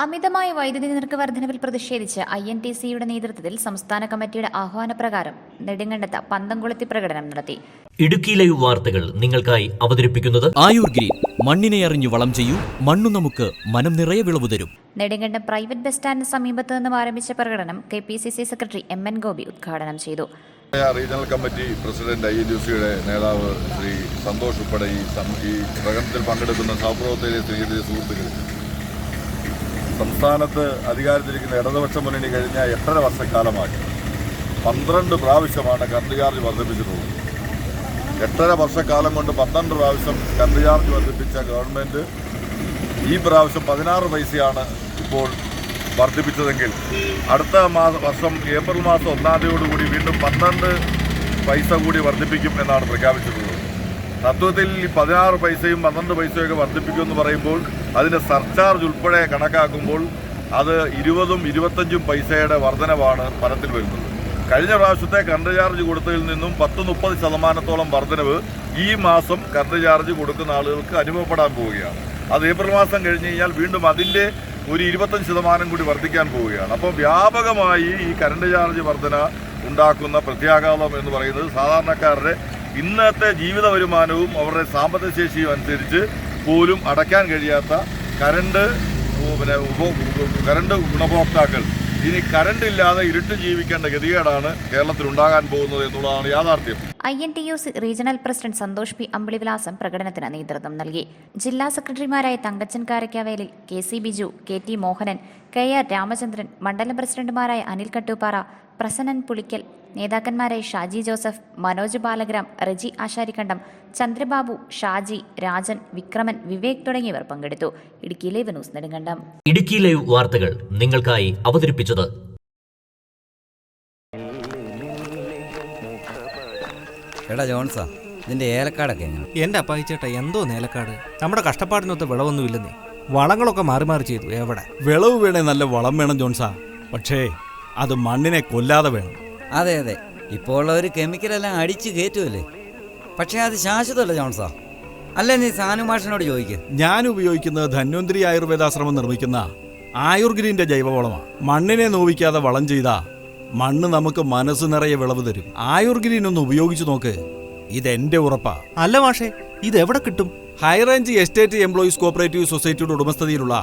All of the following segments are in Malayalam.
അമിതമായ വൈദ്യുതി നിരക്ക് വർധനവിൽ പ്രതിഷേധിച്ച് INTC-യുടെ നേതൃത്വത്തിൽ സംസ്ഥാന കമ്മിറ്റിയുടെ ആഹ്വാനപ്രകാരം നെടുങ്കണ്ടത്ത് പന്തംകൊളുത്തി പ്രകടനം നടത്തി. ഇടുക്കി ലൈവ് വാർത്തകൾ നിങ്ങൾക്കായി അവതരിപ്പിക്കുന്നത് ആയുർ ഗ്രീൻ. മണ്ണിനെ അറിഞ്ഞു വളം ചെയ്യൂ, മണ്ണു നമുക്ക് മനം നിറയെ വിളവ് തരും. നെടുങ്കണ്ടം പ്രൈവറ്റ് ബസ് സ്റ്റാൻഡിന് സമീപത്ത് നിന്നും ആരംഭിച്ച പ്രകടനം KPCC സെക്രട്ടറി MN ഗോപി ഉദ്ഘാടനം ചെയ്തു. റീജിയണൽ കമ്മിറ്റി പ്രസിഡന്റ് INTC-യുടെ നേതാവ് ശ്രീ സന്തോഷ് ഉൾപ്പെടെ ഈ പ്രകടനത്തിൽ പങ്കെടുക്കുന്ന സഹപ്രവർത്തകരെ സ്നേഹിതരെ സുഹൃത്തുക്കൾ, സംസ്ഥാനത്ത് അധികാരത്തിലിരിക്കുന്ന ഇടതുപക്ഷ മുന്നണി കഴിഞ്ഞ 8.5 വർഷക്കാലമായി 12 പ്രാവശ്യമാണ് കറണ്ട് ചാർജ് വർദ്ധിപ്പിച്ചിട്ടുള്ളത്. 8.5 വർഷക്കാലം കൊണ്ട് 12 പ്രാവശ്യം കറണ്ട് ചാർജ് വർദ്ധിപ്പിച്ച ഗവൺമെൻറ് ഈ പ്രാവശ്യം 16 പൈസയാണ് ഇപ്പോൾ വർദ്ധിപ്പിച്ചതെങ്കിൽ അടുത്ത വർഷം ഏപ്രിൽ മാസം 1-ാം തീയതിയോടുകൂടി വീണ്ടും 12 പൈസ കൂടി വർദ്ധിപ്പിക്കും എന്നാണ് പ്രഖ്യാപിച്ചിട്ടുള്ളത്. തത്വത്തിൽ ഈ 16 പൈസയും 12 പൈസയൊക്കെ വർദ്ധിപ്പിക്കുമെന്ന് പറയുമ്പോൾ അതിൻ്റെ സർചാർജ് ഉൾപ്പെടെ കണക്കാക്കുമ്പോൾ അത് 20ഉം 25ഉം പൈസയുടെ വർധനവാണ് ഫലത്തിൽ വരുന്നത്. കഴിഞ്ഞ പ്രാവശ്യത്തെ കറണ്ട് ചാർജ് കൊടുത്തതിൽ നിന്നും 10-30% വർധനവ് ഈ മാസം കറണ്ട് ചാർജ് കൊടുക്കുന്ന ആളുകൾക്ക് അനുഭവപ്പെടാൻ പോവുകയാണ്. അത് ഏപ്രിൽ മാസം കഴിഞ്ഞ് കഴിഞ്ഞാൽ വീണ്ടും അതിൻ്റെ ഒരു 25% കൂടി വർദ്ധിക്കാൻ പോവുകയാണ്. അപ്പോൾ വ്യാപകമായി ഈ കറണ്ട് ചാർജ് വർധന ഉണ്ടാക്കുന്ന പ്രത്യാഘാതം എന്ന് പറയുന്നത് സാധാരണക്കാരുടെ ഇന്നത്തെ ജീവിത വരുമാനവും അവരുടെ സാമ്പത്തിക ശേഷിയും അനുസരിച്ച് പോലും അടയ്ക്കാൻ കഴിയാത്ത കറണ്ട് ഗുണഭോക്താക്കൾ ഇനി കറണ്ട് ഇല്ലാതെ ഇരുട്ട് ജീവിക്കേണ്ട ഗതികേടാണ് കേരളത്തിൽ ഉണ്ടാകാൻ പോകുന്നത് എന്നുള്ളതാണ് യാഥാർത്ഥ്യം. INTUC regional president Santhosh P. Ambilivilasam പ്രകടനത്തിന് നേതൃത്വം നൽകി. ജില്ലാ സെക്രട്ടറിമാരായ Thankachan കാരക്കാവേലിൽ, KC Biju, KT Mohanan, KR Ramachandran, മണ്ഡലം പ്രസിഡന്റുമാരായ അനിൽ കട്ടൂപ്പാറ, പ്രസന്നൻ പുളിക്കൽ, നേതാക്കന്മാരായ ഷാജി ജോസഫ്, മനോജ് ബാലഗ്രാം, റെജി ആശാരിക്കണ്ടം, ചന്ദ്രബാബു, ഷാജി, രാജൻ, വിക്രമൻ, വിവേക് തുടങ്ങിയവർ പങ്കെടുത്തു. Idukki live news Nedumkandam. Idukki live വാർത്തകൾ നിങ്ങൾക്കായി അവതരിപ്പിച്ചത് എടാ ജോൺസാ, ഇതിന്റെ ഏലക്കാടൊക്കെ എങ്ങനെ? എന്റെ അപ്പായിച്ചേട്ടാ, എന്തോ നേലക്കാട്, നമ്മുടെ കഷ്ടപ്പാടിനൊത്ത് വിളവൊന്നുമില്ലെന്നേ. വളങ്ങളൊക്കെ മാറി മാറി ചെയ്തു. എവിടെ വിളവ് വേണേ നല്ല വളം വേണം ജോൺസാ, പക്ഷേ അത് മണ്ണിനെ കൊല്ലാതെ വേണം. അതെ അതെ, ഇപ്പോൾ ഉള്ളവർ കെമിക്കലെല്ലാം അടിച്ച് കയറ്റുമല്ലേ. പക്ഷേ അത് ശാശ്വതമല്ല ജോൺസാ. അല്ലേ, നീ സാനുമാഷിനോട് ചോദിക്കുക. ഞാൻ ഉപയോഗിക്കുന്നത് ധന്വന്തരി ആയുർവേദാശ്രമം നിർമ്മിക്കുന്ന ആയുർഗ്രീന്റെ ജൈവവളമാണ്. മണ്ണിനെ നോവിക്കാതെ വളം ചെയ്താ മണ്ണ് നമുക്ക് മനസ്സ് നിറയെ വിളവ് തരും. ആയുർഗ്രീൻ ഒന്ന് ഉപയോഗിച്ചു നോക്ക്, ഇതെന്റെ ഉറപ്പാ. അല്ല മാഷേ, ഇതെവിടെ കിട്ടും? ഹൈറേഞ്ച് എസ്റ്റേറ്റ് എംപ്ലോയീസ് കോഓപ്പറേറ്റീവ് സൊസൈറ്റിയുടെ ഉടമസ്ഥതയിലുള്ള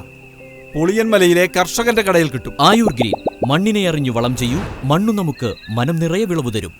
പുളിയൻമലയിലെ കർഷകന്റെ കടയിൽ കിട്ടും. ആയുർ ഗ്രീൻ. മണ്ണിനെ അറിഞ്ഞു വളം ചെയ്യൂ, മണ്ണു നമുക്ക് മനം നിറയെ വിളവ് തരും.